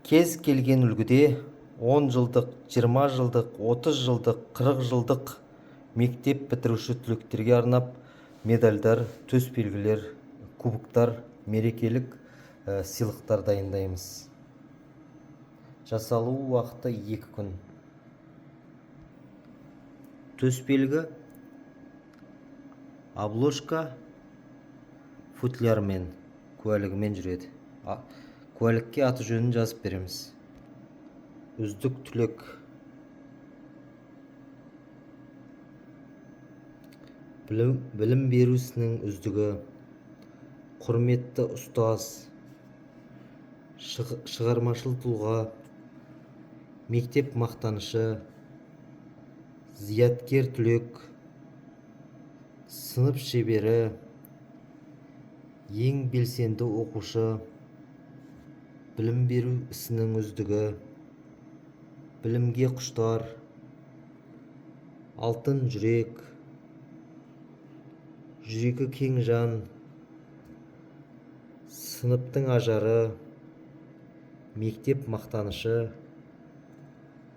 Кез келген үлгіде 10 жылдық, 20 жылдық, 30 жылдық, 40 жылдық мектеп бітіруші түлектерге арнап медальдар, төсбелгілер, кубоктар, мерекелік сыйлықтар дайындаймыз. Жасалу уақыты 2 күн. Төсбелгі обложка футлярмен, куәлігімен жүреді. Куәлікке аты жөнін жазып береміз. Үздік түлек. Білім беру ісінің үздігі. Құрметті ұстаз. Шығармашыл тұлға. Мектеп мақтанышы. Зияткер түлек. Сынып шебері. Ең белсенді оқушы. Білім беру ісінің үздігі. Білімге құштар. Алтын жүрек. Жүрегі кең жан. Сыныптың ажары. Мектеп мақтанышы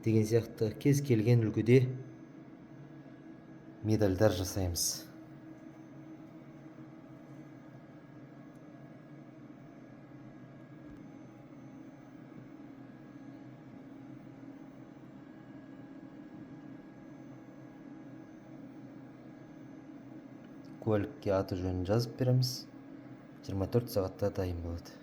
деген сияқты кез келген үлгіде медальдар жасаймыз. Куәлікке аты жөнін жазып береміз. 24 сағатта дайын болады.